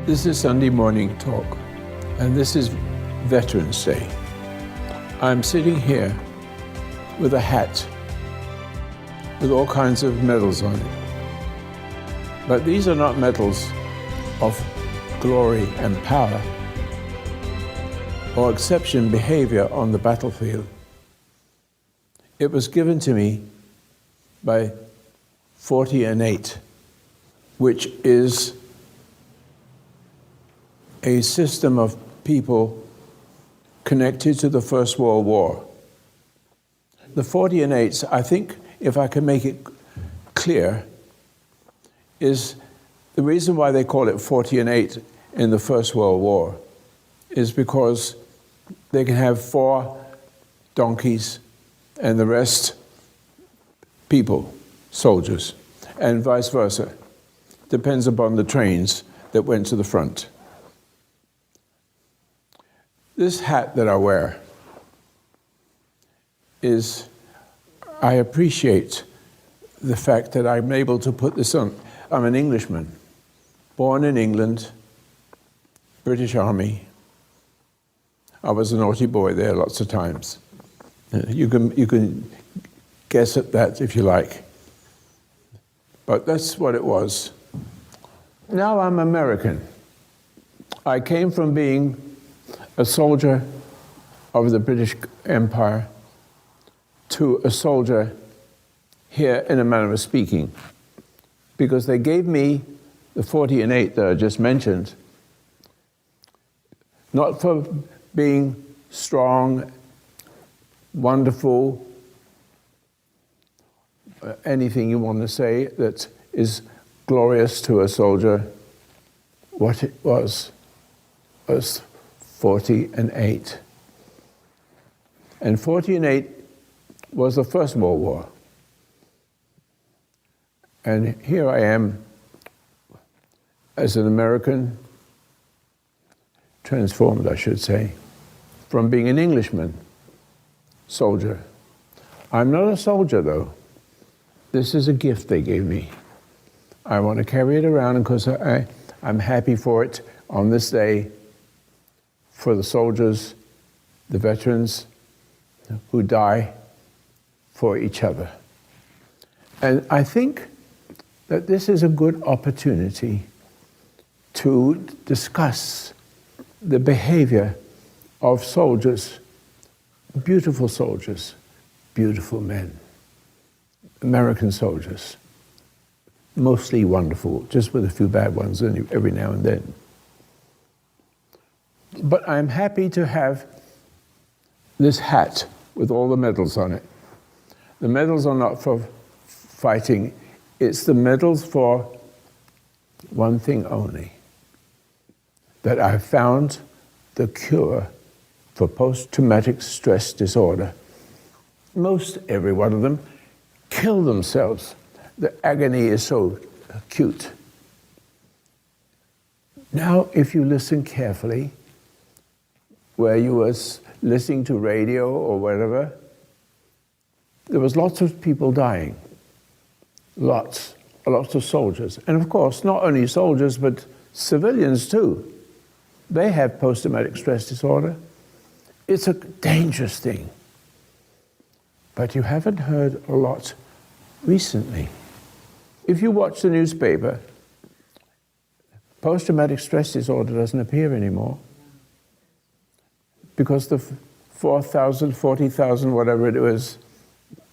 This is Sunday morning talk, and this is Veterans Day. I'm sitting here with a hat with all kinds of medals on it. But these are not medals of glory and power or exception behavior on the battlefield. It was given to me by 40 and 8, which is a system of people connected to the First World War. The 40 and 8s, I think, if I can make it clear, is the reason why they call it 40 and 8 in the First World War is because they can have 4 donkeys and the rest people, soldiers, and vice versa. Depends upon the trains that went to the front. This hat that I wear is, I appreciate the fact that I'm able to put this on. I'm an Englishman, born in England, British Army. I was a naughty boy there lots of times. You can guess at that if you like. But that's what it was. Now I'm American. I came from being a soldier of the British Empire to a soldier here, in a manner of speaking, because they gave me the 40 and 8 that I just mentioned, not for being strong, wonderful, anything you want to say that is glorious to a soldier. What it was 40 and 8. And 40 and 8 was the First World War. And here I am as an American, transformed, I should say, from being an Englishman, soldier. I'm not a soldier, though. This is a gift they gave me. I want to carry it around because I'm happy for it on this day, for the soldiers, the veterans who die for each other. And I think that this is a good opportunity to discuss the behavior of soldiers, beautiful men, American soldiers, mostly wonderful, just with a few bad ones every now and then. But I'm happy to have this hat with all the medals on it. The medals are not for fighting. It's the medals for one thing only, that I've found the cure for post-traumatic stress disorder. Most every one of them kill themselves. The agony is so acute. Now, if you listen carefully, where you was listening to radio or whatever, there was lots of people dying. Lots of soldiers. And of course, not only soldiers, but civilians too. They have post-traumatic stress disorder. It's a dangerous thing. But you haven't heard a lot recently. If you watch the newspaper, post-traumatic stress disorder doesn't appear anymore, because the 4,000, 40,000, whatever it was,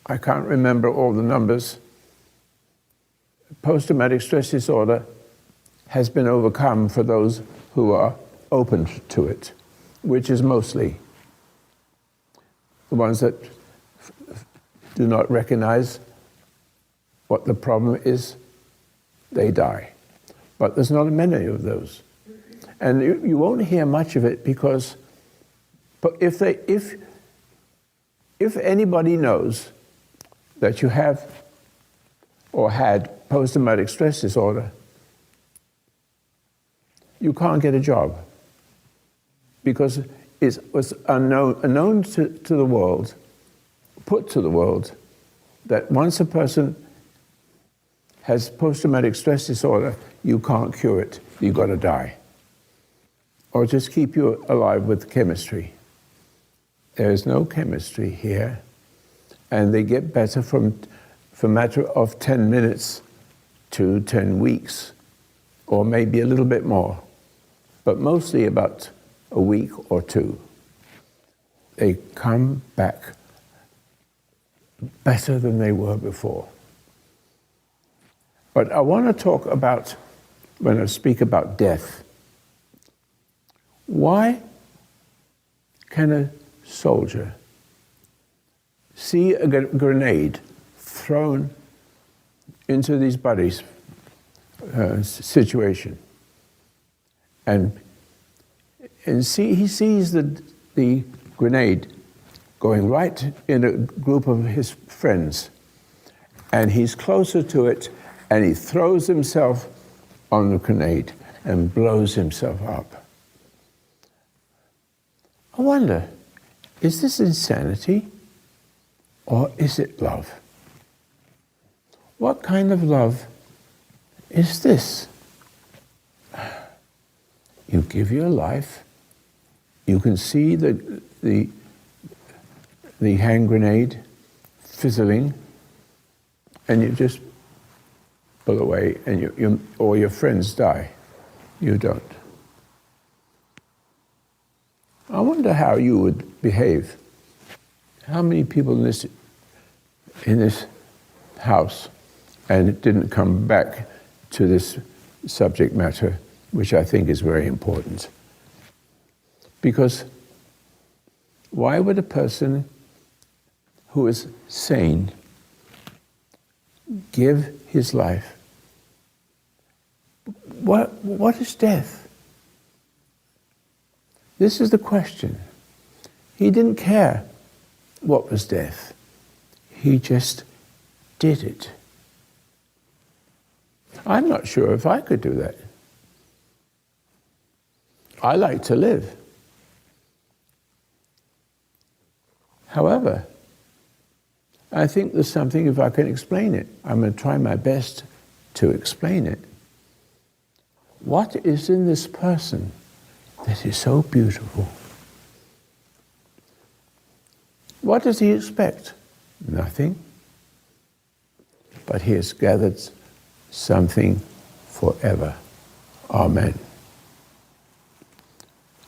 I can't remember all the numbers, post-traumatic stress disorder has been overcome for those who are open to it, which is mostly the ones that do not recognize what the problem is, they die. But there's not many of those. And you won't hear much of it because if anybody knows that you have or had post-traumatic stress disorder, you can't get a job because it was unknown to the world, put to the world, that once a person has post-traumatic stress disorder, you can't cure it. You've got to die. or just keep you alive with chemistry. There is no chemistry here, and they get better from a matter of 10 minutes to 10 weeks, or maybe a little bit more, but mostly about a week or two. They come back better than they were before. But I want to talk about, when I speak about death, why can a soldier see a grenade thrown into these buddies' situation, and he sees the grenade going right in a group of his friends, and he's closer to it, and he throws himself on the grenade and blows himself up. I wonder, is this insanity or is it love? What kind of love is this? You give your life, you can see the hand grenade fizzling, and you just pull away, and or your friends die. You don't. I wonder how you would behave. How many people in this house, and it didn't come back to this subject matter, which I think is very important. Because why would a person who is sane give his life? What is death? This is the question. He didn't care what was death. He just did it. I'm not sure if I could do that. I like to live. However, I think there's something, if I can explain it, I'm going to try my best to explain it. What is in this person that is so beautiful? What does he expect? Nothing. But he has gathered something forever. Amen.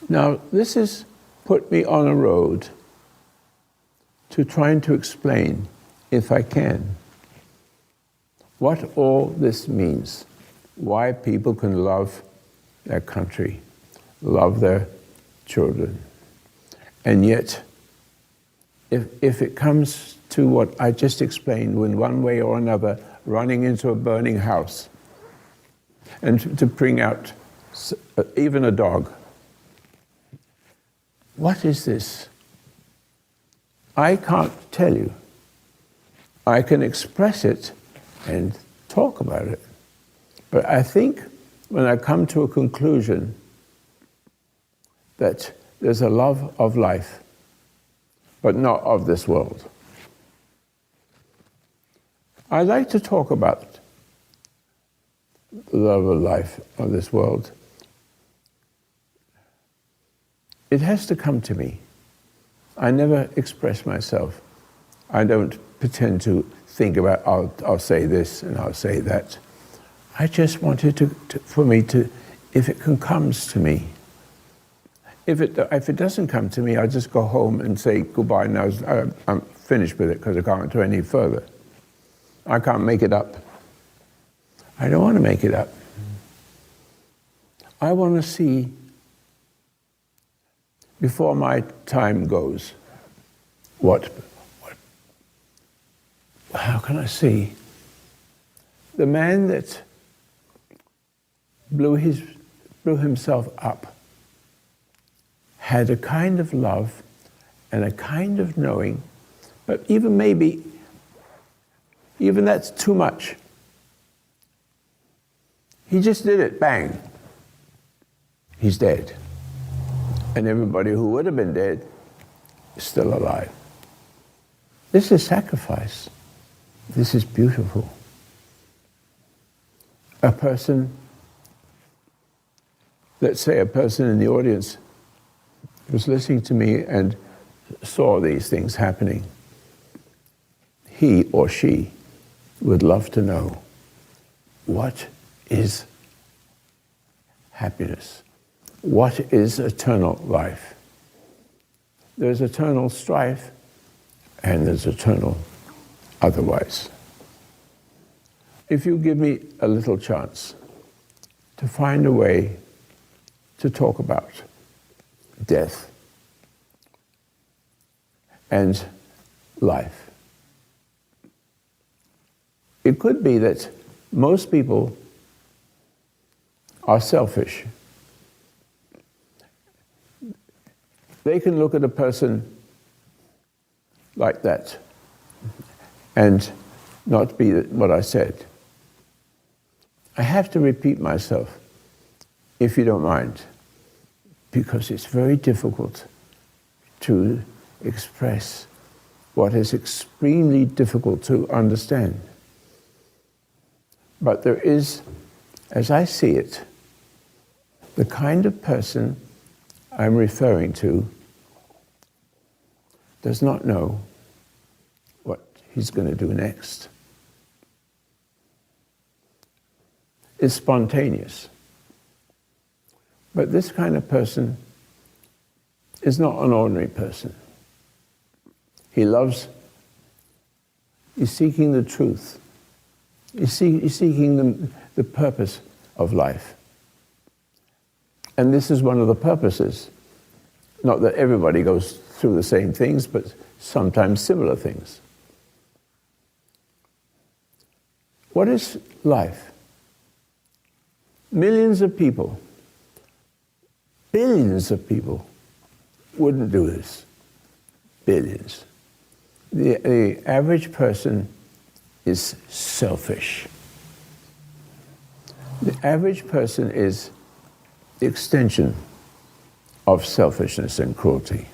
Now, this has put me on a road to trying to explain, if I can, what all this means, why people can love their country, love their children. And yet, if it comes to what I just explained, in one way or another, running into a burning house, and to bring out even a dog, what is this? I can't tell you. I can express it and talk about it. But I think when I come to a conclusion that there's a love of life, but not of this world. I like to talk about the love of life of this world. It has to come to me. I never express myself. I don't pretend to think about, I'll say this and I'll say that. I just wanted for me to, if it comes to me. If it doesn't come to me, I just go home and say goodbye. Now I'm finished with it because I can't do any further. I can't make it up. I don't want to make it up. I want to see, before my time goes, how can I see? The man that blew himself up had a kind of love and a kind of knowing, but even that's too much. He just did it, bang. He's dead. And everybody who would have been dead is still alive. This is sacrifice. This is beautiful. A person let's say a person in the audience was listening to me and saw these things happening. He or she would love to know, what is happiness? What is eternal life? There's eternal strife and there's eternal otherwise. If you give me a little chance to find a way to talk about death and life, it could be that most people are selfish. They can look at a person like that and not be what I said. I have to repeat myself, if you don't mind, because it's very difficult to express what is extremely difficult to understand. But there is, as I see it, the kind of person I'm referring to does not know what he's going to do next. It's spontaneous. But this kind of person is not an ordinary person. He's seeking the truth. He's seeking the purpose of life. And this is one of the purposes. Not that everybody goes through the same things, but sometimes similar things. What is life? Millions of people, billions of people wouldn't do this. Billions. The average person is selfish. The average person is the extension of selfishness and cruelty.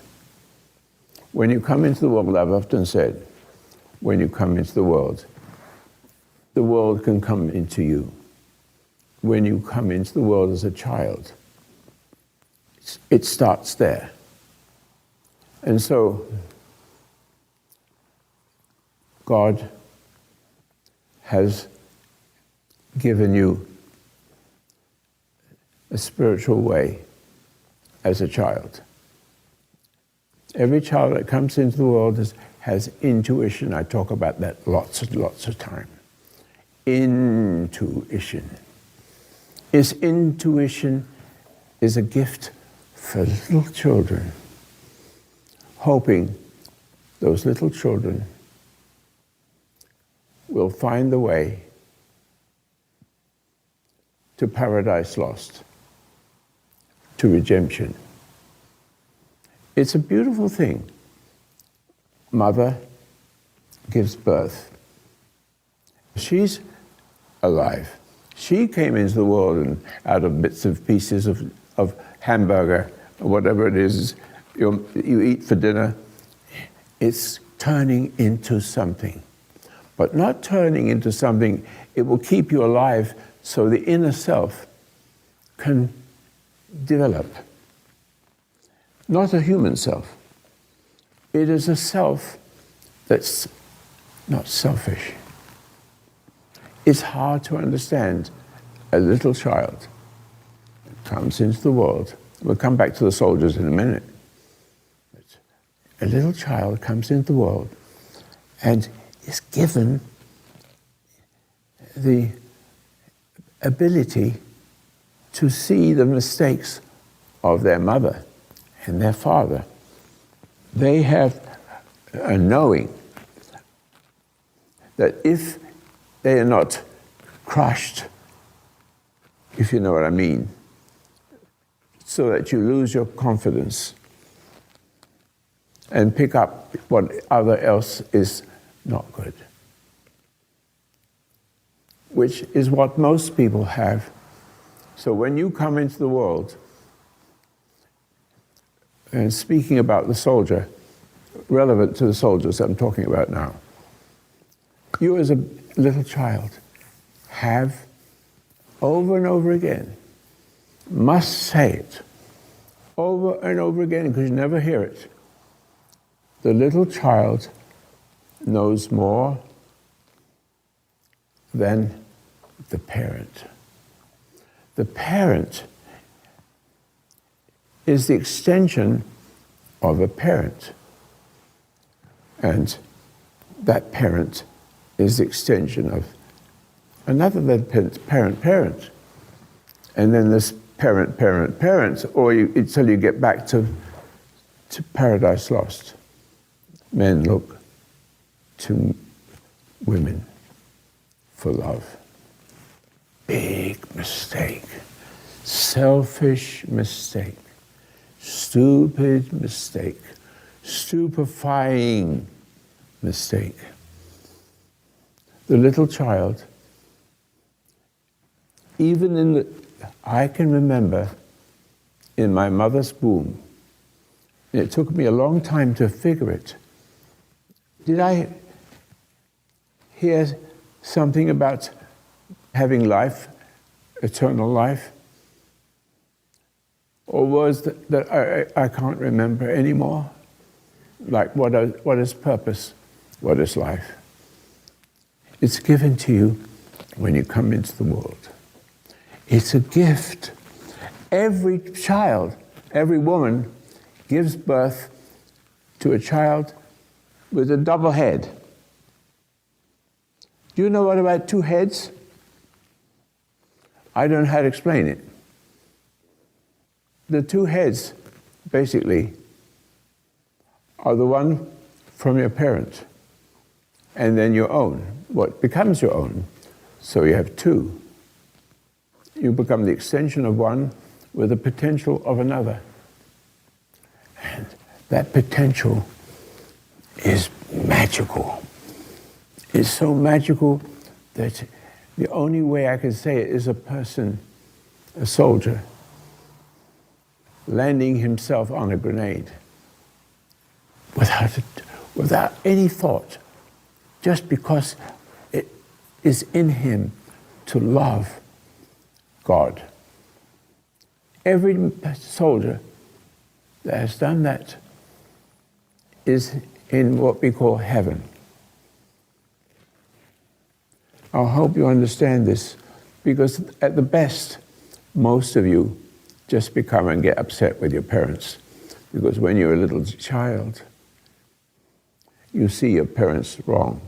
When you come into the world, I've often said, when you come into the world can come into you. When you come into the world as a child, it starts there. And so, God has given you a spiritual way as a child. Every child that comes into the world has intuition. I talk about that lots and lots of time. Intuition. His intuition is a gift for little children, hoping those little children will find the way to paradise lost, to redemption. It's a beautiful thing. Mother gives birth. She's alive. She came into the world and out of bits of pieces of hamburger, or whatever it is you eat for dinner. It's turning into something. But not turning into something, it will keep you alive so the inner self can develop. Not a human self. It is a self that's not selfish. It's hard to understand. A little child comes into the world. We'll come back to the soldiers in a minute. But a little child comes into the world and is given the ability to see the mistakes of their mother and their father. They have a knowing that if they are not crushed, if you know what I mean, so that you lose your confidence and pick up what other else is not good, which is what most people have. So when you come into the world, and speaking about the soldier, relevant to the soldiers I'm talking about now, you as a little child have over and over again must say it over and over again because you never hear it. The little child knows more than the parent. The parent is the extension of a parent. And that parent is the extension of another parent. And then this parent, or until you get back to Paradise Lost. Men look to women for love. Big mistake. Selfish mistake. Stupid mistake. Stupefying mistake. The little child, even I can remember in my mother's womb, and it took me a long time to figure it. Did I hear something about having life, eternal life? Or was that I can't remember anymore? Like, what is purpose? What is life? It's given to you when you come into the world. It's a gift. Every child, every woman gives birth to a child with a double head. Do you know what about two heads? I don't know how to explain it. The two heads, basically, are the one from your parent, and then your own, what becomes your own. So you have two. You become the extension of one with the potential of another. And that potential is magical. It's so magical that the only way I can say it is a person, a soldier, landing himself on a grenade without any thought, just because it is in him to love God. Every soldier that has done that is in what we call heaven. I hope you understand this, because at the best, most of you just become and get upset with your parents, because when you're a little child, you see your parents wrong.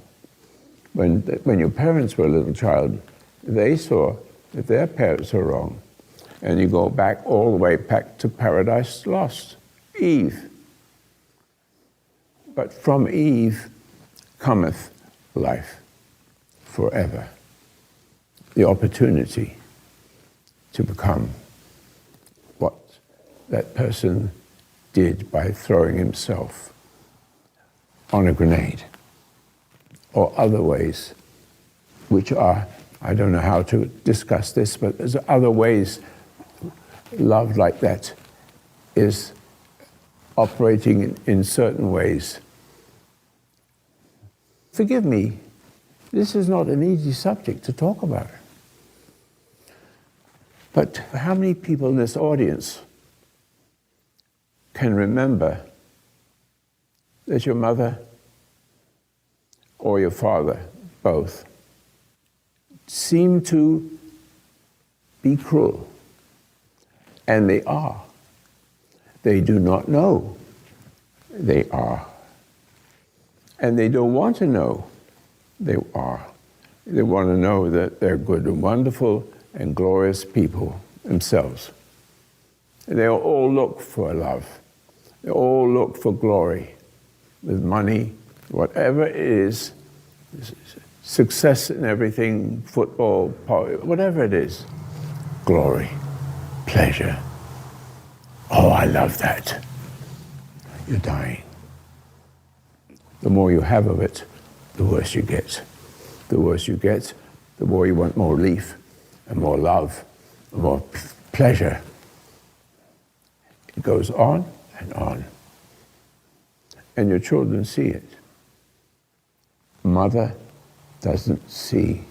When your parents were a little child, they saw that their parents were wrong. And you go back all the way back to Paradise Lost, Eve. But from Eve cometh life forever. The opportunity to become what that person did by throwing himself on a grenade, or other ways, which are, I don't know how to discuss this, but there's other ways love like that is operating in certain ways. Forgive me, this is not an easy subject to talk about. But how many people in this audience can remember that your mother or your father, both, seem to be cruel? And they are. They do not know they are. And they don't want to know they are. They want to know that they're good and wonderful and glorious people themselves. They all look for love. They all look for glory with money, whatever it is, success in everything, football, whatever it is, glory, pleasure. Oh, I love that. You're dying. The more you have of it, the worse you get. The worse you get, the more you want more relief and more love, and more pleasure. It goes on and on. And your children see it. Mother doesn't see.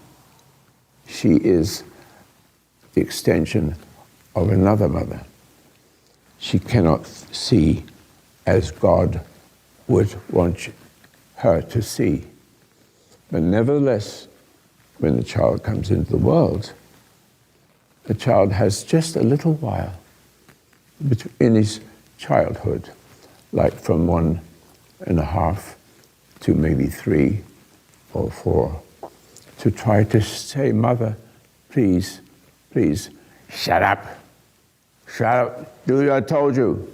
She is the extension of another mother. She cannot see as God would want her to see. But nevertheless, when the child comes into the world, the child has just a little while in his childhood, like from 1.5 to maybe 3 or 4, to try to say, "Mother, please, please, shut up. Shut up. Do what I told you."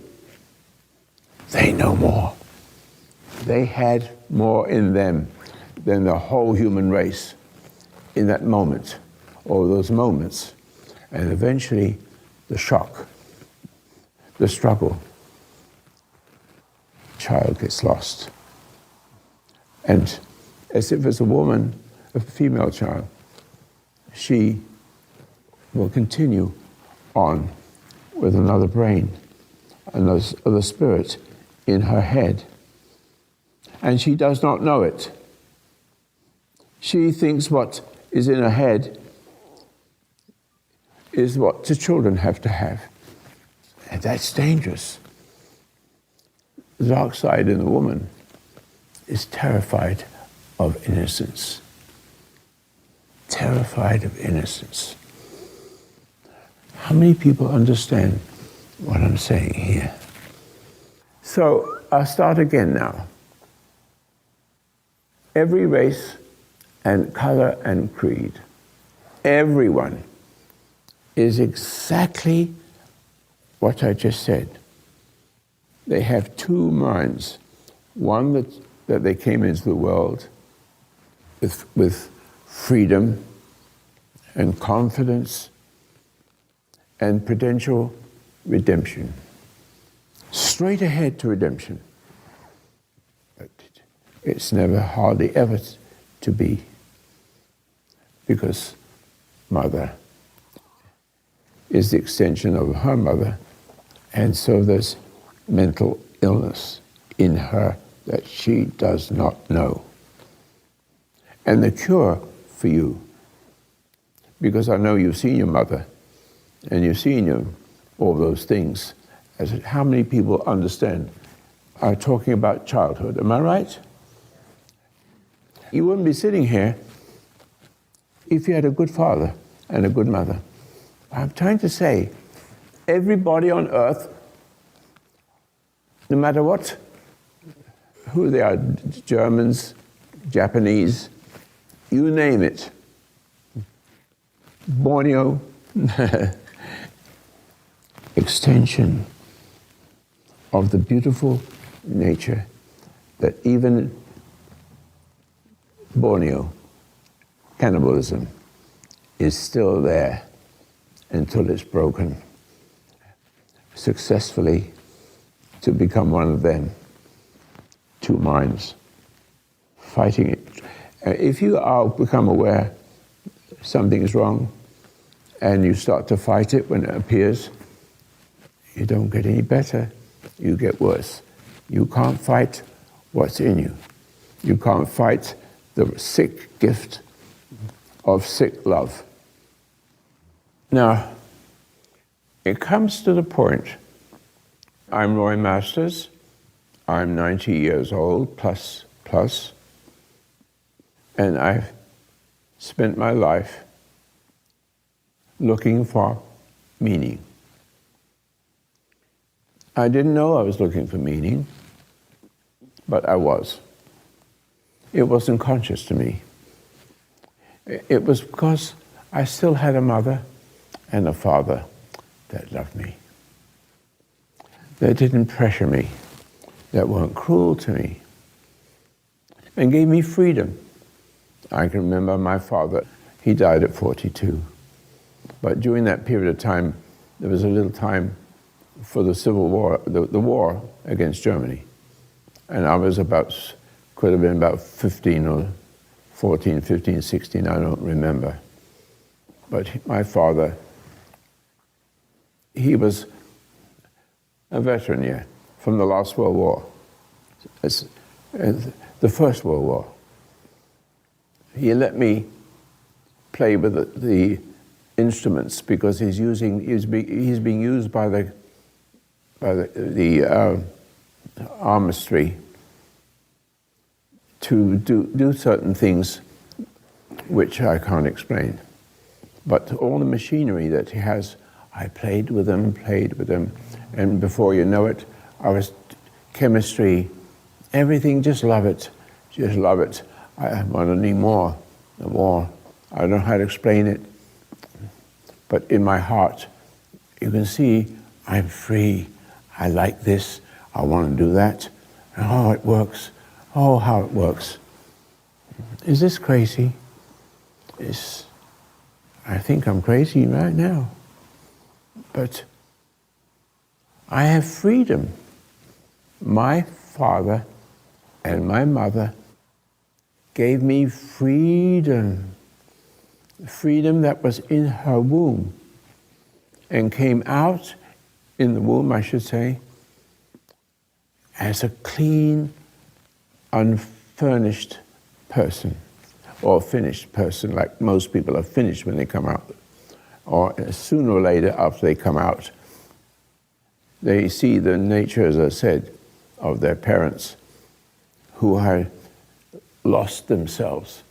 They know more. They had more in them than the whole human race in that moment, or those moments. And eventually, the shock, the struggle, child gets lost. And as if it's a woman, a female child, she will continue on with another brain, another spirit in her head. And she does not know it. She thinks what is in her head is what the children have to have. And that's dangerous. The dark side in the woman is terrified of innocence. Terrified of innocence. How many people understand what I'm saying here? So I'll start again now. Every race and color and creed, everyone is exactly what I just said. They have two minds. One that they came into the world with freedom and confidence and potential redemption. Straight ahead to redemption. But it's never, hardly ever to be, because mother is the extension of her mother, and so there's mental illness in her that she does not know. And the cure for you, because I know you've seen your mother, and you've seen all those things. How many people understand? Are talking about childhood. Am I right? You wouldn't be sitting here if you had a good father and a good mother. I'm trying to say, everybody on earth, no matter what, who they are, Germans, Japanese, you name it, Borneo, extension of the beautiful nature that even Borneo, cannibalism, is still there until it's broken successfully to become one of them. Two minds fighting it. If you become aware something is wrong and you start to fight it when it appears, you don't get any better, you get worse. You can't fight what's in you. You can't fight the sick gift of sick love. Now, it comes to the point, I'm Roy Masters, I'm 90 years old, plus, and I've spent my life looking for meaning. I didn't know I was looking for meaning, but I was. It wasn't conscious to me. It was because I still had a mother and a father that loved me, that didn't pressure me, that weren't cruel to me, and gave me freedom. I can remember my father, he died at 42. But during that period of time, there was a little time for the Civil War, the war against Germany. And I was could have been about 15 or 14, 15, 16, I don't remember. But my father, he was a veteran, yeah, from the last World War, the First World War. He let me play with the instruments because he's being used by the armistry to do certain things which I can't explain. But all the machinery that he has, I played with them, and before you know it, I was chemistry, everything, just love it. I want to need more. I don't know how to explain it, but in my heart, you can see I'm free. I like this. I want to do that. Oh, it works. Oh, how it works. Is this crazy? I think I'm crazy right now. But I have freedom. My father and my mother gave me freedom. Freedom that was in her womb and came out in the womb, I should say, as a clean, unfurnished person, or finished person, like most people are finished when they come out. Or sooner or later, after they come out, they see the nature, as I said, of their parents who had lost themselves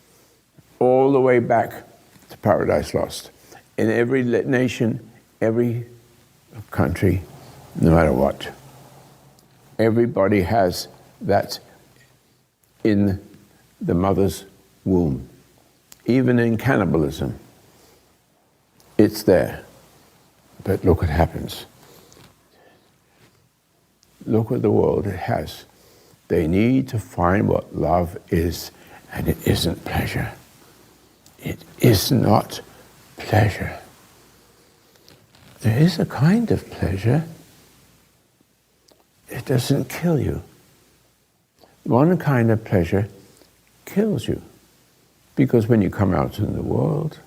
all the way back to Paradise Lost. In every nation, every country, no matter what, everybody has that in the mother's womb. Even in cannibalism, it's there. But look what happens. Look what the world has. They need to find what love is, and it isn't pleasure. It is not pleasure. There is a kind of pleasure. It doesn't kill you. One kind of pleasure kills you. Because when you come out in the world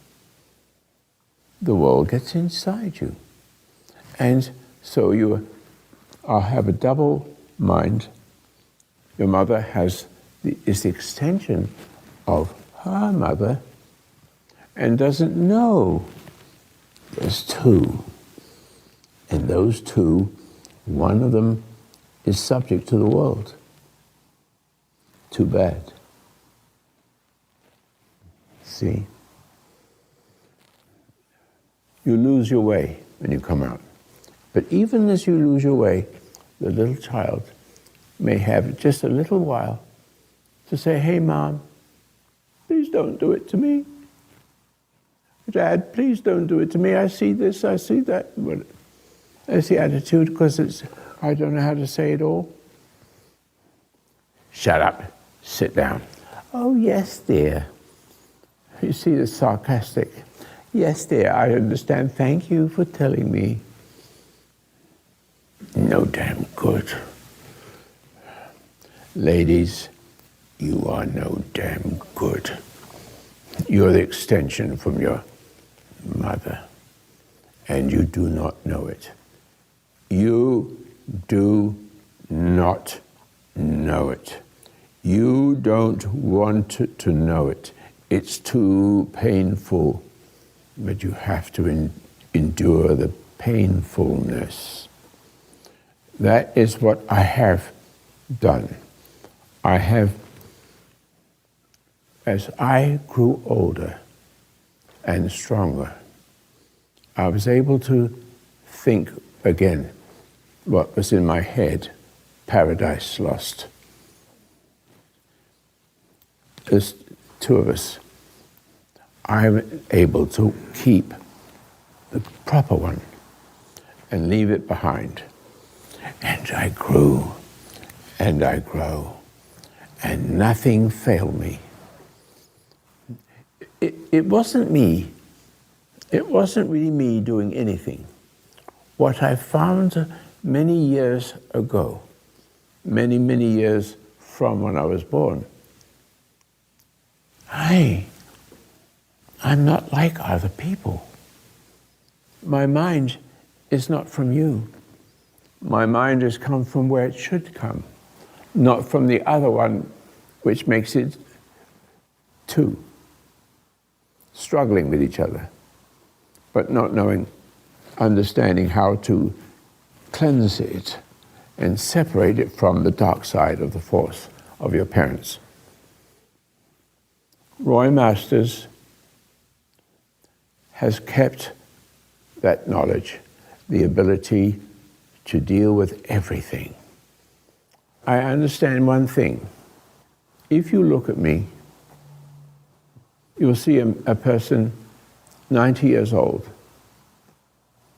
gets inside you. And so you have a double mind. Your mother is the extension of her mother and doesn't know there's two. And those two, one of them is subject to the world. Too bad. See? You lose your way when you come out. But even as you lose your way, the little child may have just a little while to say, hey, Mom, please don't do it to me. Dad, please don't do it to me. I see this, I see that. But that's the attitude, because I don't know how to say it all. Shut up. Sit down. Oh, yes, dear. You see the sarcastic. Yes, dear, I understand. Thank you for telling me. No damn good. Ladies, you are no damn good. You're the extension from your mother, and you do not know it. You do not know it. You don't want to know it. It's too painful, but you have to endure the painfulness. That is what I have done. As I grew older and stronger, I was able to think again what was in my head, Paradise Lost. There's two of us. I'm able to keep the proper one and leave it behind. And I grew and I grow, and nothing failed me. It wasn't me. It wasn't really me doing anything. What I found many years ago, many years from when I was born, I'm not like other people. My mind is not from you. My mind has come from where it should come, not from the other one, which makes it two, struggling with each other. but not understanding how to cleanse it and separate it from the dark side of the force of your parents. Roy Masters has kept that knowledge, the ability to deal with everything. I understand one thing. If you look at me, you'll see a person 90 years old,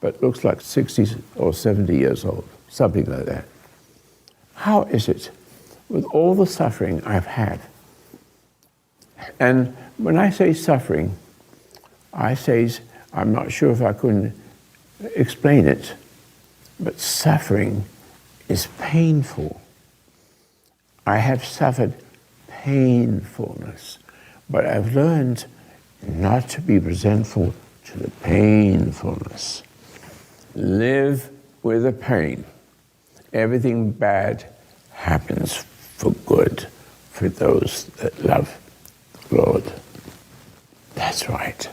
but looks like 60 or 70 years old, something like that. How is it, with all the suffering I've had, and when I say suffering, I say, I'm not sure if I can explain it, but suffering is painful. I have suffered painfulness, but I've learned not to be resentful to the painfulness. Live with the pain. Everything bad happens for good for those that love the Lord. That's right.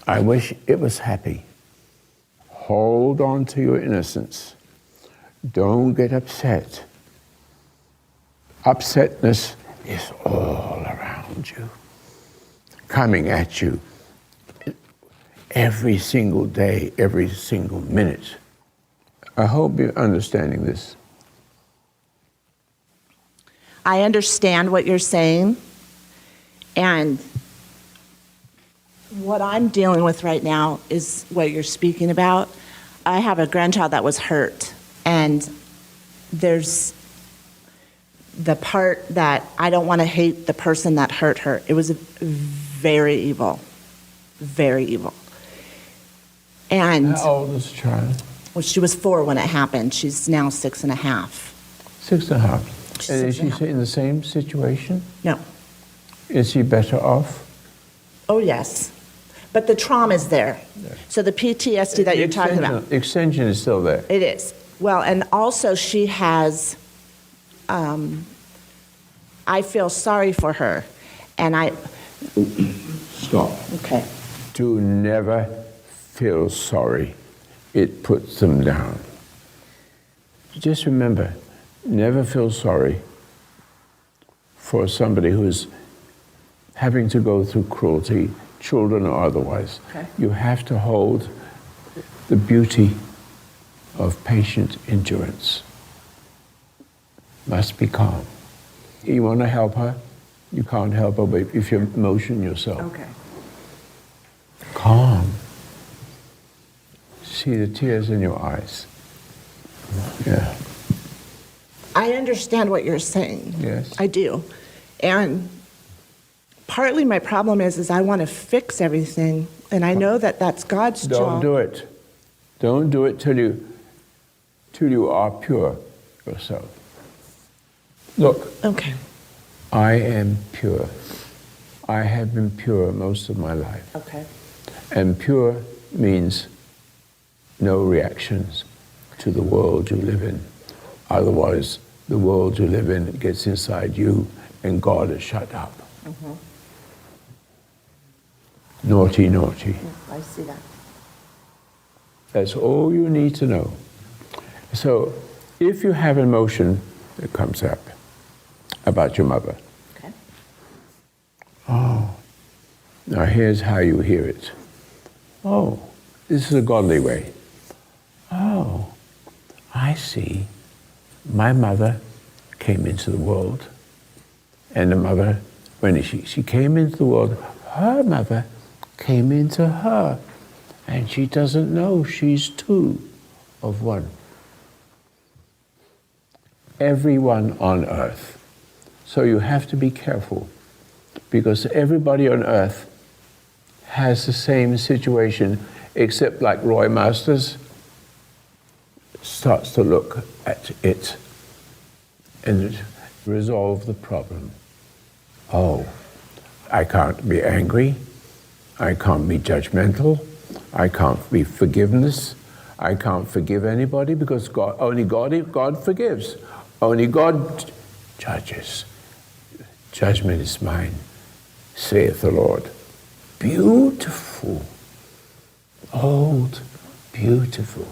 I wish it was happy. Hold on to your innocence. Don't get upset. Upsetness is all around you, coming at you every single day, every single minute. I hope you're understanding this. I understand what you're saying, and what I'm dealing with right now is what you're speaking about. I have a grandchild that was hurt, and there's the part that I don't want to hate the person that hurt her. It was very evil, very evil. And how old is the child? Well, she was 4 when it happened. She's now 6.5. 6.5. And is she in the same situation? No. Is she better off? Oh, yes. But the trauma is there. Yeah. So the PTSD that you're talking about. The extension is still there. It is. Well, and also she has, I feel sorry for her. And I... Stop. Okay. Do never feel sorry. It puts them down. Just remember, never feel sorry for somebody who's having to go through cruelty, children or otherwise. Okay. You have to hold the beauty of patient endurance. Must be calm. You want to help her, you can't help her, but if you emotion yourself. Okay. Calm. See the tears in your eyes. Yeah. I understand what you're saying. Yes. I do. And partly my problem is I want to fix everything, and I know that that's God's job. Don't do it. Don't do it till you are pure yourself. Look. Okay. I am pure. I have been pure most of my life. Okay. And pure means no reactions to the world you live in. Otherwise, the world you live in gets inside you and God is shut up. Mm-hmm. Naughty, naughty. Yeah, I see that. That's all you need to know. So if you have emotion that comes up about your mother, okay. Oh, now here's how you hear it. Oh, this is a godly way. Oh, I see. My mother came into the world, and the mother, when she came into the world, her mother came into her, and she doesn't know she's two of one. Everyone on earth. So you have to be careful, because everybody on earth has the same situation, except like Roy Masters starts to look at it and resolve the problem. Oh, I can't be angry. I can't be judgmental. I can't be forgiveness. I can't forgive anybody because only God forgives. Only God judges. Judgment is mine, saith the Lord. Beautiful. old, beautiful.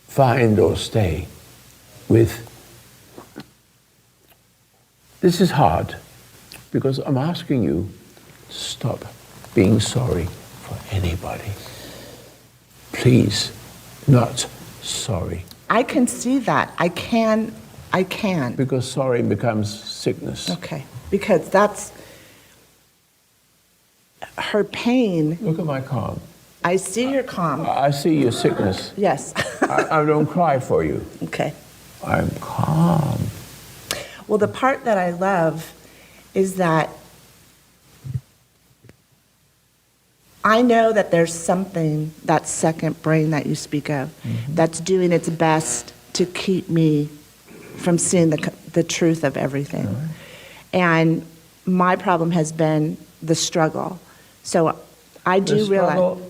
Find or stay with. This is hard because I'm asking you, stop being sorry for anybody. Please, not sorry. I can see that. I can. Because sorry becomes sickness. Okay. Because that's her pain. Look at my calm. I see your calm. I see your sickness. Yes. I don't cry for you. Okay. I'm calm. Well, the part that I love is that I know that there's something, that second brain that you speak of, that's doing its best to keep me from seeing the truth of everything. Right. And my problem has been the struggle. So I do realize.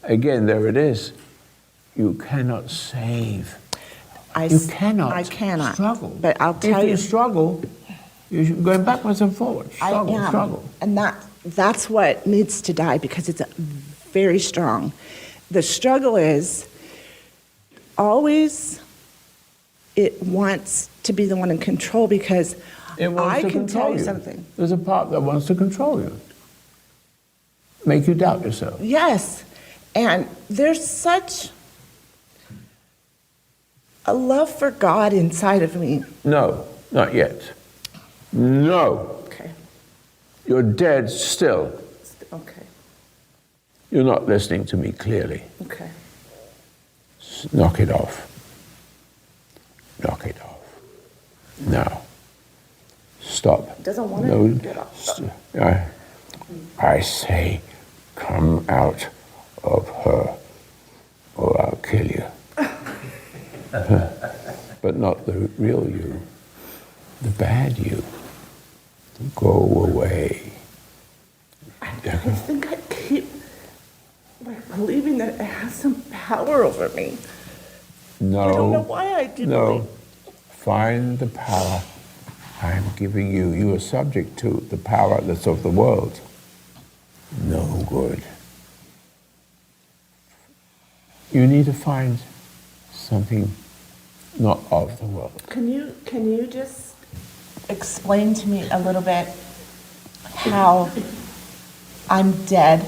Again, there it is. You cannot save. I cannot. Struggle. But I'll tell you. If you struggle, you're going backwards and forwards. Struggle, I am. struggle. And that's what needs to die because it's very strong. The struggle is always it wants to be the one in control because I can tell you something. There's a part that wants to control you. Make you doubt yourself. Yes. And there's such a love for God inside of me. No, not yet. No. Okay. You're dead still. Okay. You're not listening to me clearly. Okay. Knock it off. Knock it off. Now. Stop. Doesn't want to get off. I say, come out of her, or I'll kill you. But not the real you, the bad you. Go away. I think I keep believing that it has some power over me. No. I don't know why I do. No. Find the power I'm giving you. You are subject to the power that's of the world. No good. You need to find something not of the world. Can you just explain to me a little bit how I'm dead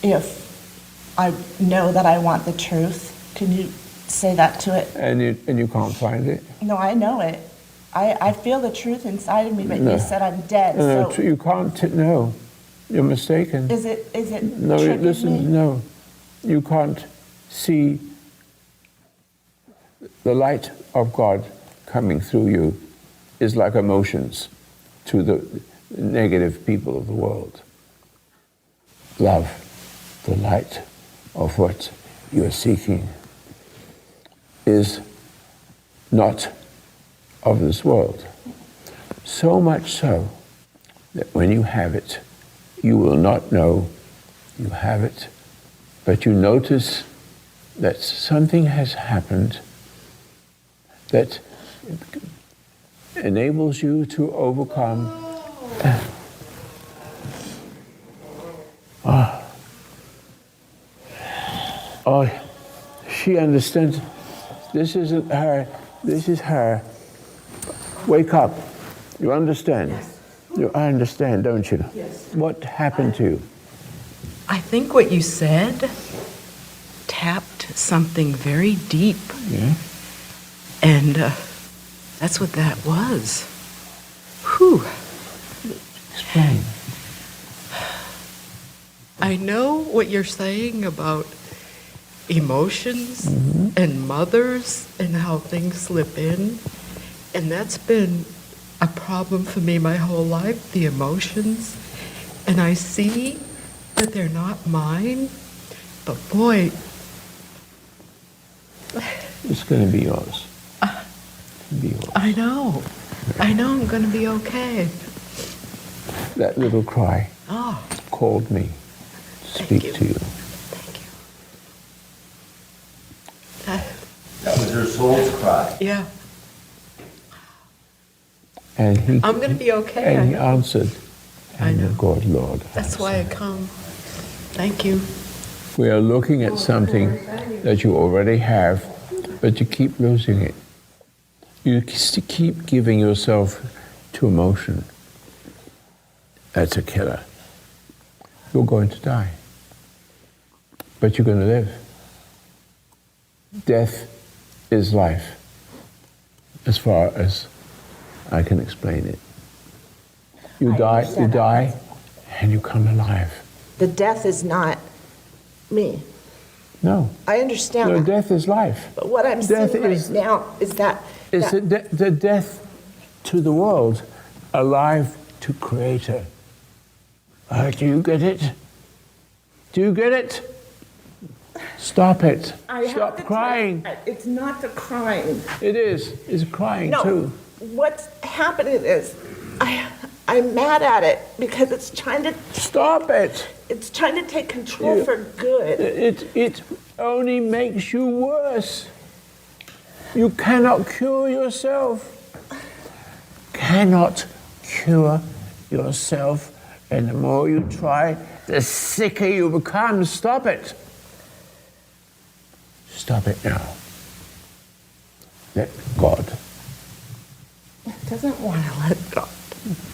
if I know that I want the truth? Can you say that to it? And you can't find it? No, I know it. I feel the truth inside of me, but No. you said I'm dead. No, so you can't. No, you're mistaken. is it No, tricking listen. me? No, you can't see the light of God coming through you is like emotions to the negative people of the world. Love, the light of what you are seeking, is not of this world. So much so that when you have it, you will not know you have it, but you notice that something has happened that enables you to overcome. Oh, she understands. This isn't her. This is her. Wake up. You understand? Yes. I understand, don't you? Yes. What happened to you? I think what you said tapped something very deep. Yeah? And that's what that was. Whew. Explain. I know what you're saying about emotions and mothers and how things slip in. And that's been a problem for me my whole life, the emotions. And I see that they're not mine, but boy, It's going to be yours. Be yours. I know I'm going to be okay. That little cry Oh, called me to speak you. to you. thank you. That was her soul's cry. Yeah, And he, I'm going to be okay. I and he know. answered. I And know. God, Lord. That's why I come. Thank you. We are looking at something that you already have, but you keep losing it. You keep giving yourself to emotion. That's a killer. You're going to die, but you're going to live. Death is life, as far as I can explain it. You die, and you come alive. The death is not me. No. I understand No, that. death is life. But what I'm Death saying right is- now is that, It's the death to the world, alive to Creator. Do you get it? Do you get it? Stop it. Stop crying. It's not the crying. It is. It's crying No, too. what's happening is I'm mad at it because it's trying to take control for good. It only makes you worse. You cannot cure yourself. Cannot cure yourself. And the more you try, the sicker you become. Stop it. Stop it now. Let God. It doesn't want to let God.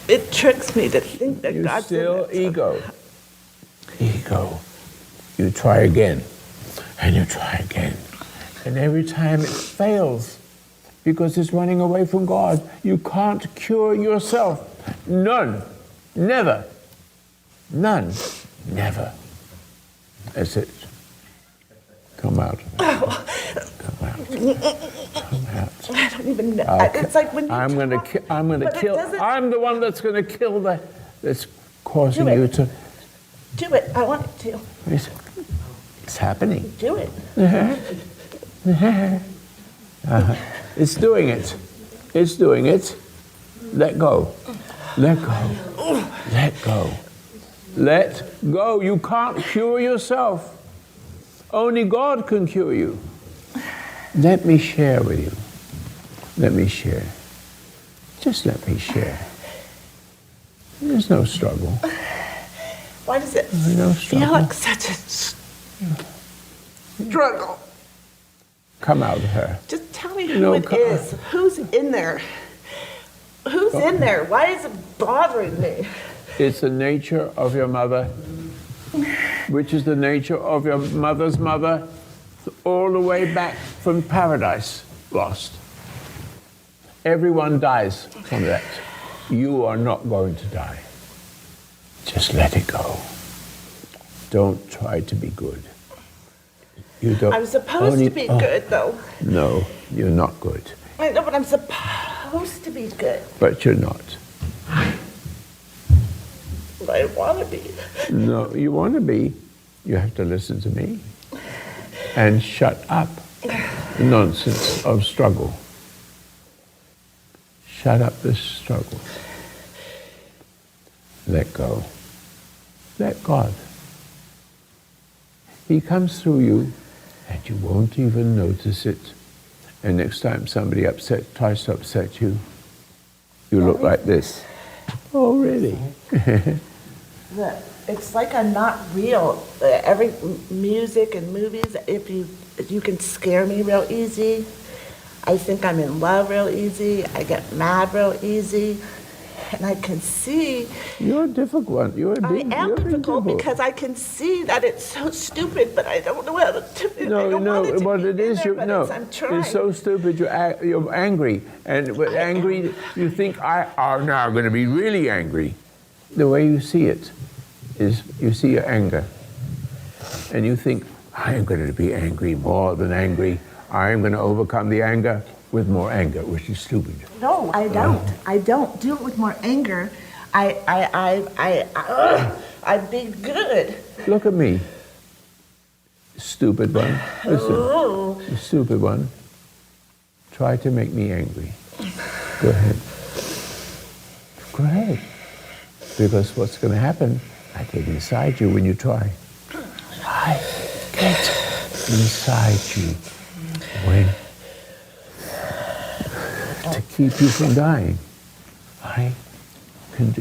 It tricks me to think that You God's still in it. ego. Ego. You try again, and you try again. And every time it fails, because it's running away from God. You can't cure yourself. None. Never. None. Never. That's it. Come out. Come out. Come out. I don't even know. Okay. It's like when you I'm going to talk, but it kill. doesn't- I'm the one that's going to kill that's causing Do it. you to. Do it. I want it to. It's happening. Do it. It's doing it. It's doing it. Let go. Let go. Let go. Let go. You can't cure yourself. Only God can cure you. Let me share with you. Let me share. Just let me share. There's no struggle. Why does it No feel struggle. like such a struggle? Come out of her. Just tell me who No, it is. Who's in there? Who's in there? Why is it bothering me? It's the nature of your mother, which is the nature of your mother's mother, all the way back from paradise lost. Everyone dies from that. You are not going to die. Just let it go. Don't try to be good. You don't. I'm supposed to be good, though. No, you're not good. I know, but I'm supposed to be good. But you're not. But I want to be. No, you want to be. You have to listen to me. And shut up the nonsense of struggle. Shut up this struggle. Let go. Let God. He comes through you and you won't even notice it. And next time somebody tries to upset you, you look like this. Oh, really? It's like I'm not real. Every music and movies, if you can scare me real easy. I think I'm in love real easy. I get mad real easy. And I can see You're a difficult one. You're a I big, am you're difficult difficult. because I can see that it's so stupid, but I don't know how to do it. I No, don't no. want it to What be it in is, there, but I'm trying. it's so stupid. You're angry, and with angry, you think I'm now going to be really angry. The way you see it is, you see your anger, and you think I am going to be angry more than angry. I am going to overcome the anger with more anger, which is stupid. No, I don't. I don't do it with more anger. I'd be good. Look at me, stupid one. Listen, Oh, you stupid one. Try to make me angry. Go ahead. Go ahead. Because what's going to happen, I get inside you when you try. I get inside you when, to keep you from dying. I can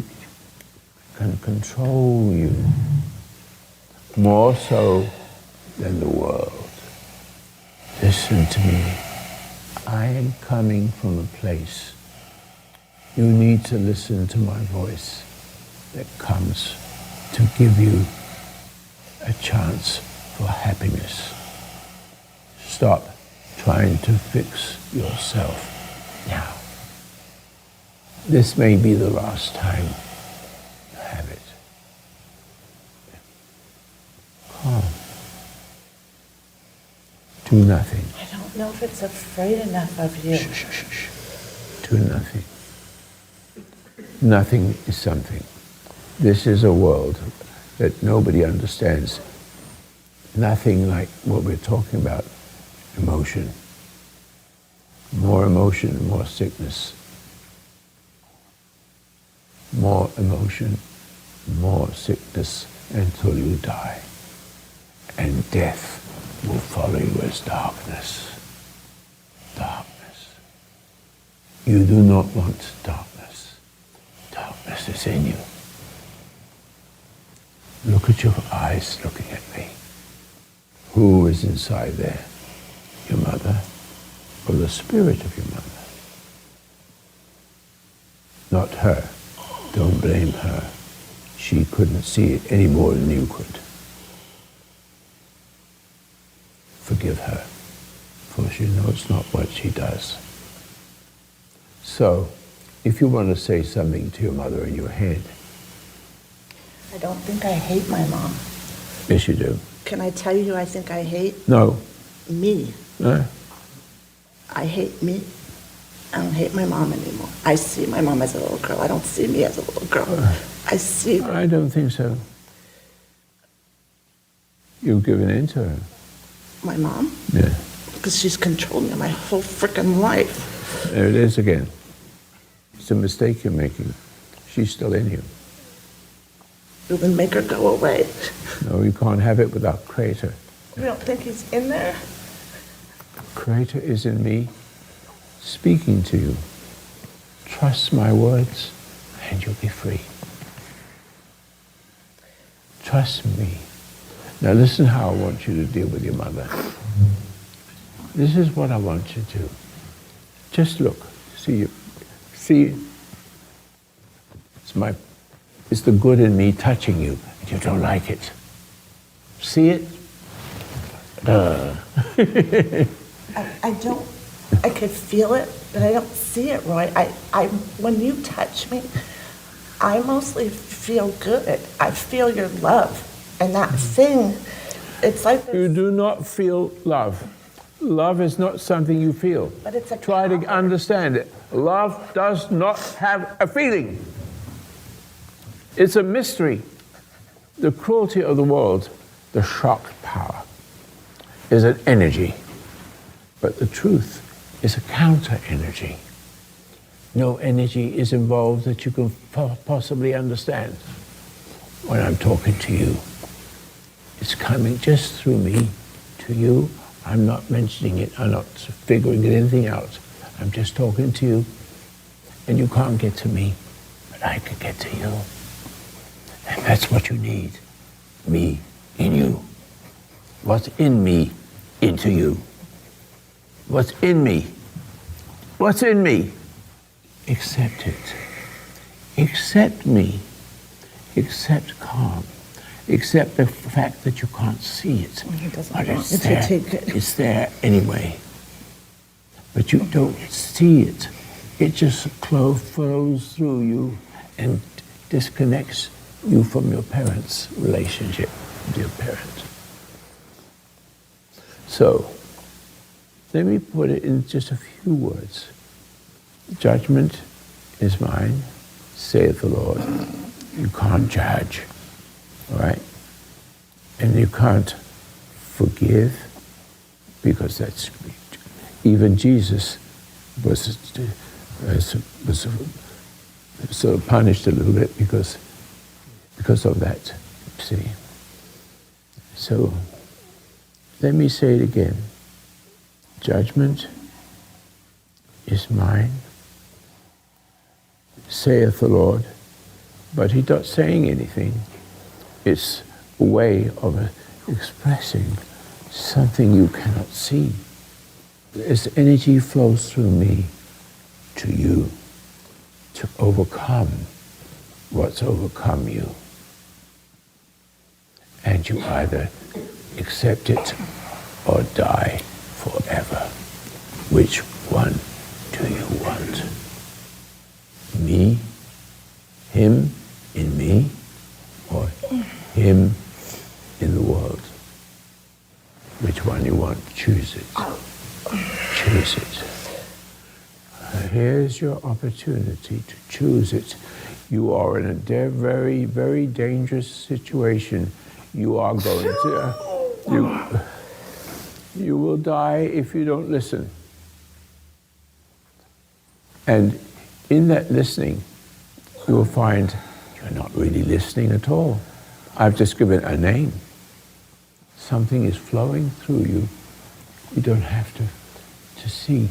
control you. more so than the world. Listen to me. I am coming from a place. You need to listen to my voice that comes to give you a chance for happiness. Stop trying to fix yourself now. This may be the last time you have it. Calm. Do nothing. I don't know if it's afraid enough of you. Shh, shh, shh, shh. Do nothing. Nothing is something. This is a world that nobody understands. Nothing like what we're talking about. Emotion. More emotion, more sickness. More emotion, more sickness until you die. And death will follow you as darkness. Darkness. You do not want darkness. Darkness is in you. Look at your eyes looking at me. Who is inside there? Your mother or the spirit of your mother? Not her. Don't blame her. She couldn't see it any more than you could. Forgive her, for she knows not what she does. So, if you want to say something to your mother in your head. I don't think I hate my mom. Yes, you do. Can I tell you who I think I hate? No. Me. No. I hate me. I don't hate my mom anymore. I see my mom as a little girl. I don't see me as a little girl. I see her. I don't think so. You've given in to her. My mom? Yeah. Because she's controlled me my whole freaking life. There it is again. It's a mistake you're making. She's still in you. You would make her go away. No, you can't have it without Creator. You don't think he's in there? Creator is in me, speaking to you. Trust my words, and you'll be free. Trust me. Now listen how I want you to deal with your mother. This is what I want you to do. Just look. See, it's the good in me touching you, and you don't like it. See it? I don't, I could feel it, but I don't see it, Roy. When you touch me, I mostly feel good. I feel your love. And that thing, it's like this. You do not feel love. Love is not something you feel. But it's a Try to power. understand it. Love does not have a feeling. It's a mystery. The cruelty of the world, the shock power, is an energy. But the truth is a counter energy. No energy is involved that you can possibly understand. When I'm talking to you, it's coming just through me to you. I'm not mentioning it. I'm not figuring anything out. I'm just talking to you. And you can't get to me, but I can get to you. And that's what you need. Me in you. What's in me into you. What's in me? What's in me? Accept it. Accept me. Accept calm. Accept the fact that you can't see it. He doesn't But want it's me to there. take it. It's there anyway. But you don't see it. It just flows through you and disconnects you from your parents' relationship with your parent. So, let me put it in just a few words. Judgment is mine, saith the Lord. You can't judge, all right? And you can't forgive, because that's, even Jesus was sort of punished a little bit because of that, see? So, let me say it again. Judgment is mine, saith the Lord. But he's not saying anything. It's way of expressing something you cannot see. This energy flows through me to you to overcome what's overcome you. And you either accept it or die forever. Which one do you want? Me? Him in me? Or him in the world? Which one you want? Choose it. Choose it. Here's your opportunity to choose it. You are in a very, very dangerous situation. You are going to... You will die if you don't listen. And in that listening, you will find you're not really listening at all. I've just given a name. Something is flowing through you. You don't have to see.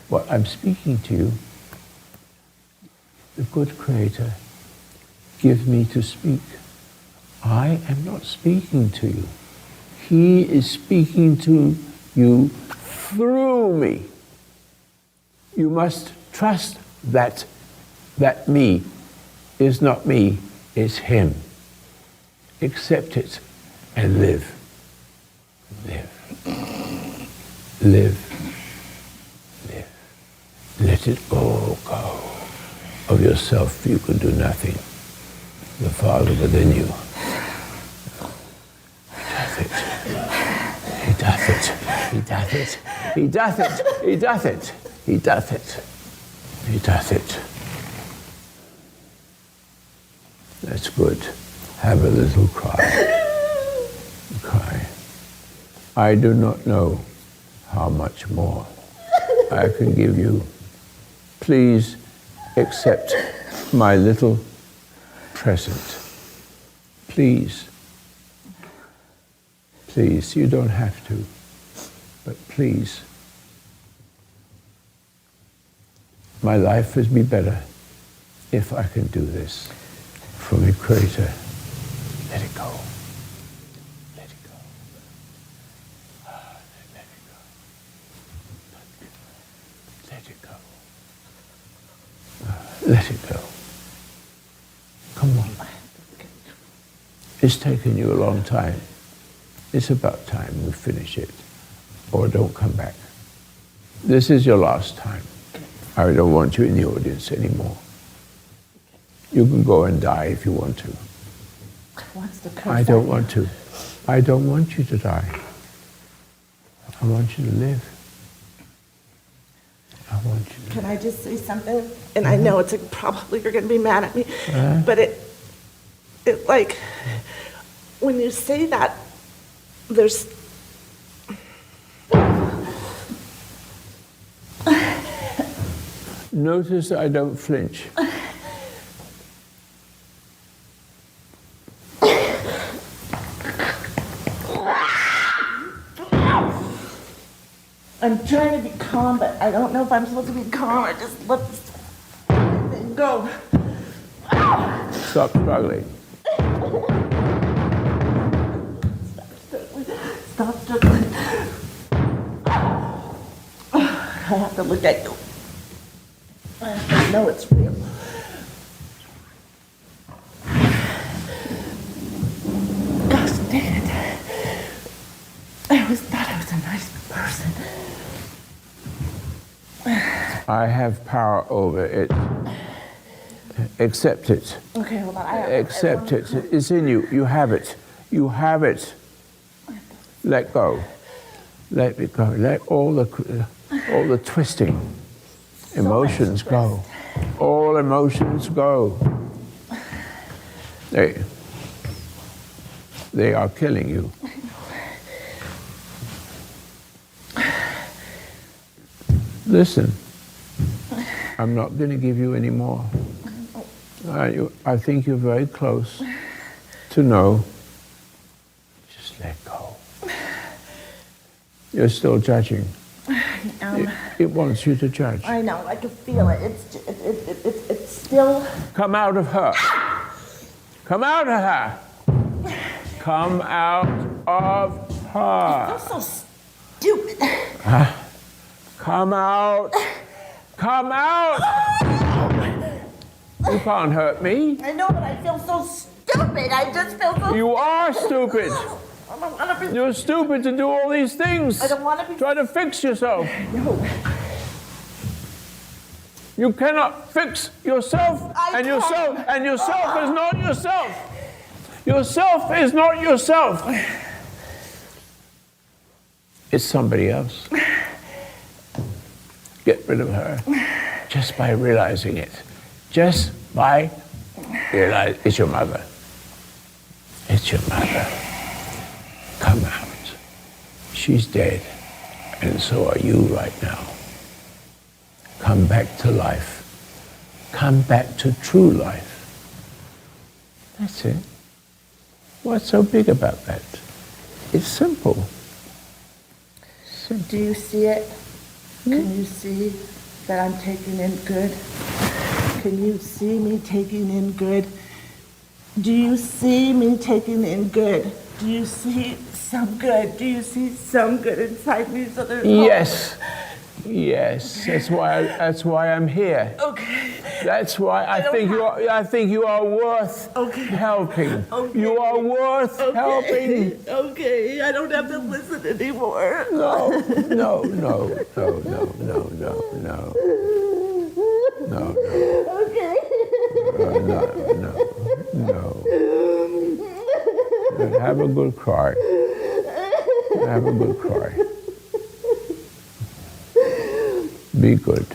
What I'm speaking to you, the good Creator gives me to speak. I am not speaking to you. He is speaking to you through me. You must trust that me is not me, it's Him. Accept it and live. Live. Live. Live. Let it all go. Of yourself you can do nothing. The Father within you. He doth it. He doth it. He doth it. He doth it. He doth it. He doth it. That's good. Have a little cry. Cry. I do not know how much more I can give you. Please accept my little present. Please. Please, you don't have to, but please. My life would be better if I can do this. From the Creator, let it go. Let it go. Let it go. Let it go. Let it go. Come on. It's taken you a long time. It's about time we finish it, or don't come back. This is your last time. I don't want you in the audience anymore. You can go and die if you want to. I don't want to. I don't want you to die. I want you to live. I want you to Can I just say something? And I know it's probably you're going to be mad at me, but it like, when you say that, there's... Notice I don't flinch. I'm trying to be calm, but I don't know if I'm supposed to be calm. I just let this thing go. Stop struggling. Stop struggling. I have to look at you. I have to know it's real. Gosh dang it. I always thought I was a nice person. I have power over it. Accept it. Okay, hold on. Accept it. It's in you. You have it. You have it. Let go. Let it go. Let all the twisting emotions go. All emotions go. They are killing you. Listen, I'm not going to give you any more. I think you're very close to know. Just let go. You're still judging. It wants you to judge. I know, I can feel it. It's still... Come out of her. Come out of her. Come out of her. You're so stupid. Come out. Come out. You can't hurt me. I know, but I feel so stupid. I just feel so You are stupid. I don't want to be. You're stupid to do all these things. I don't want to be. Try to fix yourself. No. You cannot fix yourself, and yourself is not yourself. Yourself is not yourself. It's somebody else. Get rid of her just by realizing it. Just by realizing it's your mother. It's your mother. Come out. She's dead, and so are you right now. Come back to life. Come back to true life. That's it. What's so big about that? It's simple. Do you see it? Can you see that I'm taking in good? Can you see me taking in good? Do you see me taking in good? Do you see some good? Do you see some good inside me? So there's Yes. Yes. That's why I'm here. Okay. That's why I think you are worth helping. Okay. You are worth helping. Okay, I don't have to listen anymore. No. No. Okay. No. Have a good cry. Have a good cry. Be good.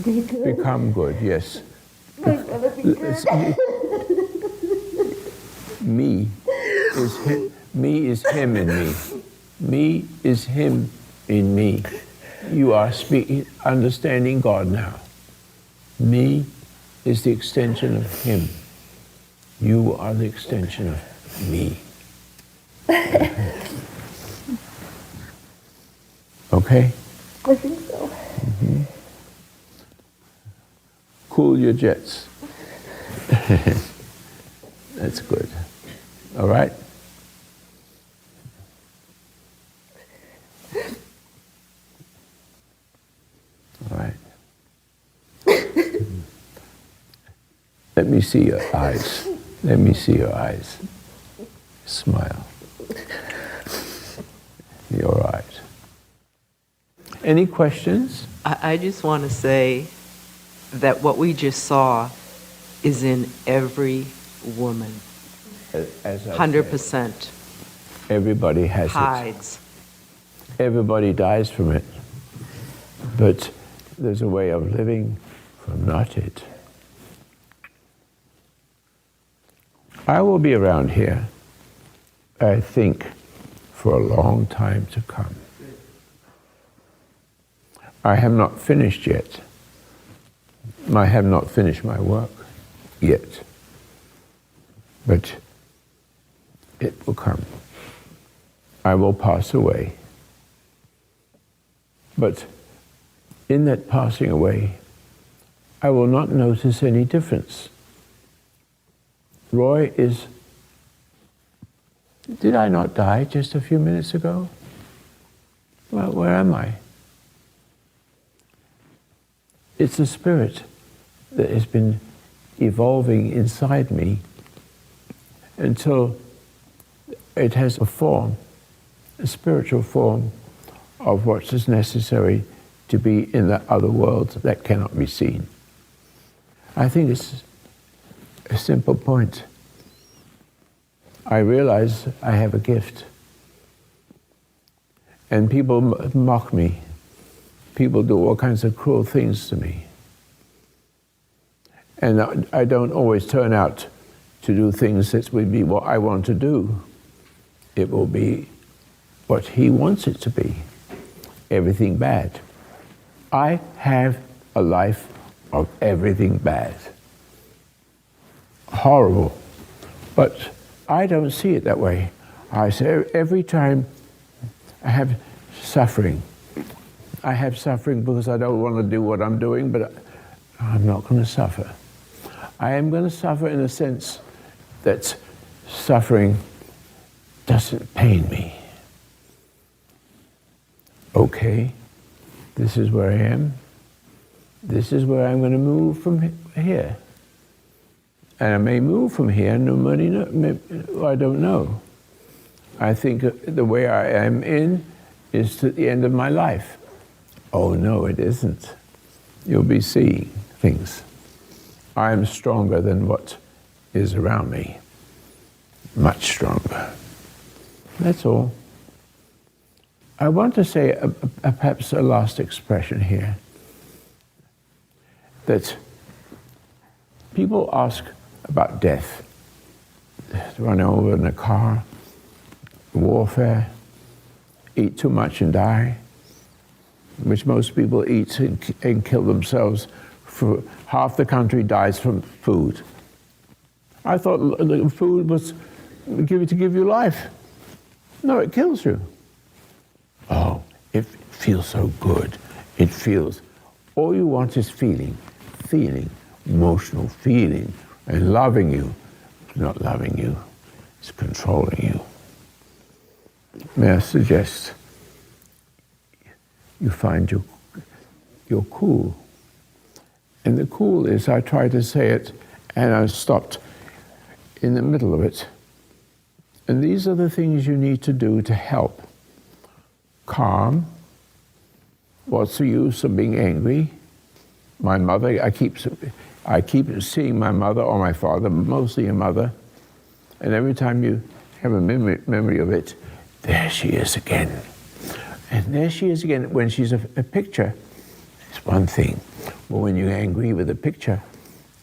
Be good. Become good, yes. I'm gonna be good. Me is him in me. Me is him in me. You are understanding God now. Me is the extension of him. You are the extension of me. Okay? I think so. Mm-hmm. Cool your jets. That's good. All right? All right. Let me see your eyes. Let me see your eyes. Smile. You're all right. Any questions? I just want to say that what we just saw is in every woman. As I 100% said, everybody has hides. it. Everybody dies from it. But there's a way of living from not it. I will be around here, I think, for a long time to come. I have not finished yet. I have not finished my work yet. But it will come. I will pass away. But in that passing away, I will not notice any difference. Roy is... Did I not die just a few minutes ago? Well, where am I? It's the spirit that has been evolving inside me until it has a form, a spiritual form of what is necessary to be in the other world that cannot be seen. I think it's a simple point. I realize I have a gift. And people mock me. People do all kinds of cruel things to me. And I don't always turn out to do things that would be what I want to do. It will be what he wants it to be. Everything bad. I have a life of everything bad. Horrible. But I don't see it that way. I say every time I have suffering. I have suffering because I don't want to do what I'm doing, but I'm not going to suffer. I am going to suffer in a sense that suffering doesn't pain me. Okay, this is where I am. This is where I'm going to move from here. And I may move from here, I don't know. I think the way I am in is to the end of my life. Oh no, it isn't. You'll be seeing things. I am stronger than what is around me. Much stronger. That's all. I want to say perhaps a last expression here. That people ask about death. Run over in a car, warfare, eat too much and die, which most people eat and kill themselves. For half the country dies from food. I thought the food was to give you life. No, it kills you. Oh, it feels so good. It feels, all you want is feeling, emotional feeling, and loving you. It's not loving you, it's controlling you. May I suggest you find you're cool. And the cool is, I tried to say it, and I stopped in the middle of it. And these are the things you need to do to help. Calm. What's the use of being angry? My mother, I keep seeing my mother or my father, mostly a mother, and every time you have a memory of it, there she is again. And there she is again. When she's a picture, it's one thing. But when you're angry with a picture,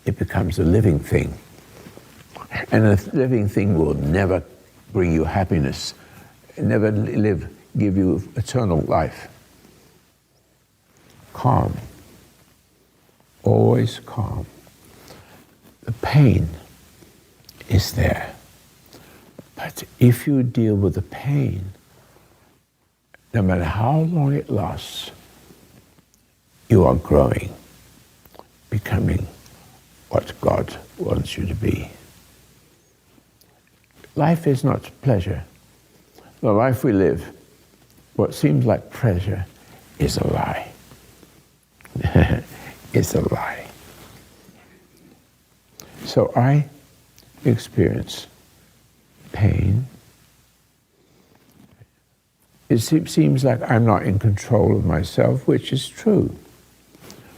it becomes a living thing. And a living thing will never bring you happiness, never give you eternal life. Calm. Always calm. The pain is there. But if you deal with the pain, no matter how long it lasts, you are growing, becoming what God wants you to be. Life is not pleasure. The life we live, what seems like pleasure, is a lie. It's a lie. So I experience pain. It seems like I'm not in control of myself, which is true.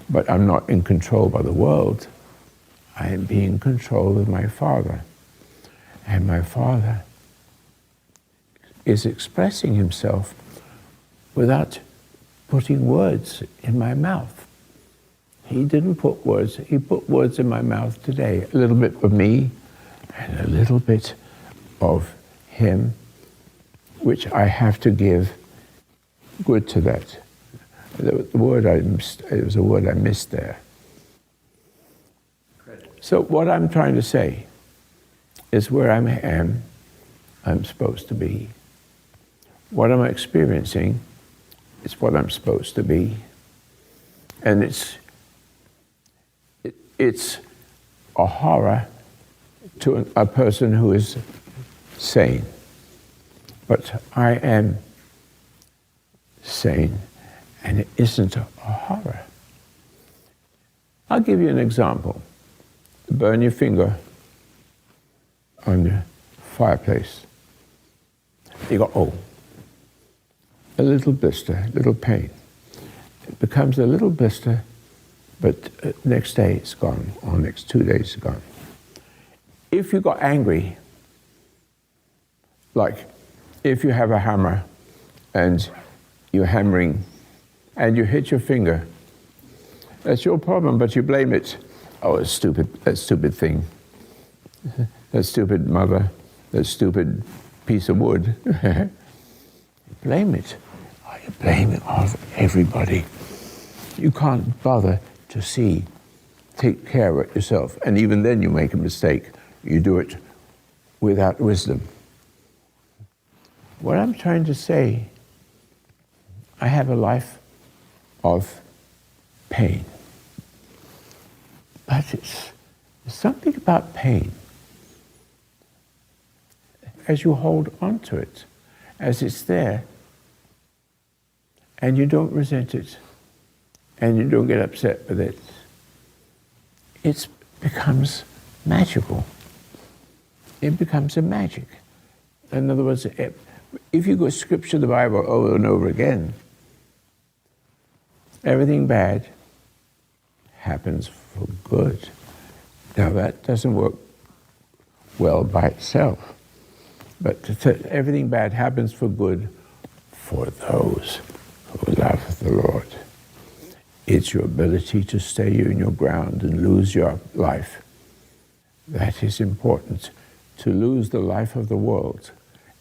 But I'm not in control by the world. I am being controlled of my Father. And my Father is expressing himself without putting words in my mouth. He didn't put words, he put words in my mouth today. A little bit of me and a little bit of him, which I have to give good to that. The word I missed, it was a word I missed there. So what I'm trying to say is where I am, I'm supposed to be. What I'm experiencing is what I'm supposed to be. And it's a horror to a person who is sane. But I am sane, and it isn't a horror. I'll give you an example. Burn your finger on the fireplace. You go, a little blister, a little pain. It becomes a little blister, but next day it's gone, or next 2 days it's gone. If you got angry, like if you have a hammer and you're hammering and you hit your finger, that's your problem, but you blame it. Oh, it's stupid, that stupid thing. That stupid mother, that stupid piece of wood. Blame it. Oh, you're blaming everybody. You can't bother to take care of it yourself. And even then you make a mistake. You do it without wisdom. What I'm trying to say, I have a life of pain. But it's something about pain. as you hold on to it, as it's there, and you don't resent it, and you don't get upset with it, it becomes magical. It becomes a magic. In other words, if you go scripture the Bible over and over again, everything bad happens for good. Now that doesn't work well by itself, but everything bad happens for good for those who love the Lord. It's your ability to stay in your ground and lose your life. That is important, to lose the life of the world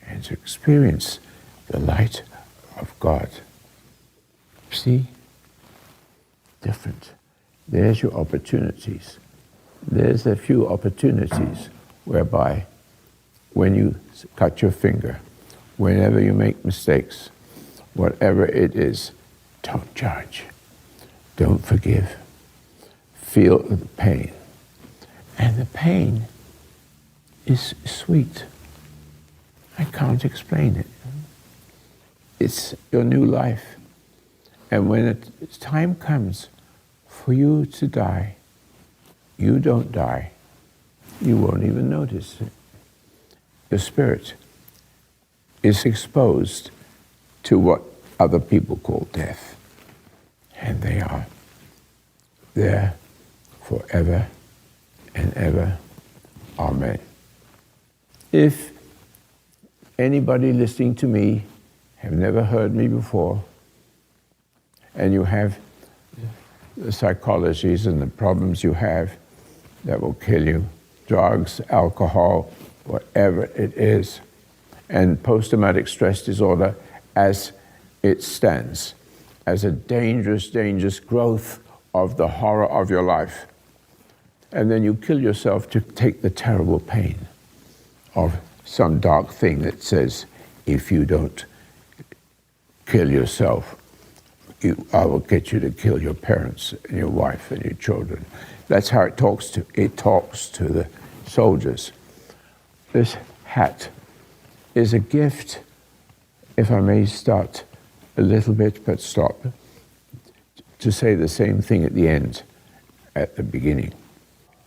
and to experience the light of God. See? Different. There's your opportunities. There's a few opportunities whereby when you cut your finger, whenever you make mistakes, whatever it is, don't judge. Don't forgive. Feel the pain. And the pain is sweet. I can't explain it. It's your new life. And when time comes for you to die, you don't die. You won't even notice it. Your spirit is exposed to what other people call death. And they are there forever and ever. Amen. If anybody listening to me have never heard me before, and you have the psychologies and the problems you have that will kill you, drugs, alcohol, whatever it is, and post-traumatic stress disorder as it stands, as a dangerous, dangerous growth of the horror of your life. And then you kill yourself to take the terrible pain of some dark thing that says, if you don't kill yourself, I will get you to kill your parents and your wife and your children. That's how it talks to the soldiers. This hat is a gift, if I may start a little bit, but stop, to say the same thing at the end, at the beginning.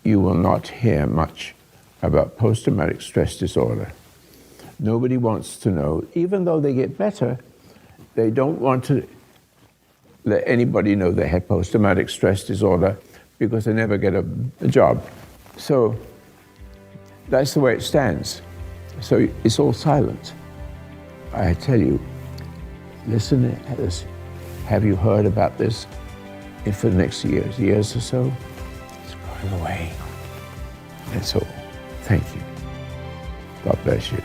You will not hear much about post-traumatic stress disorder. Nobody wants to know, even though they get better, they don't want to let anybody know they have post-traumatic stress disorder because they never get a job. So that's the way it stands. So it's all silent. I tell you, listen to this. Have you heard about this? And for the next years or so, it's going away. That's all. Thank you. God bless you.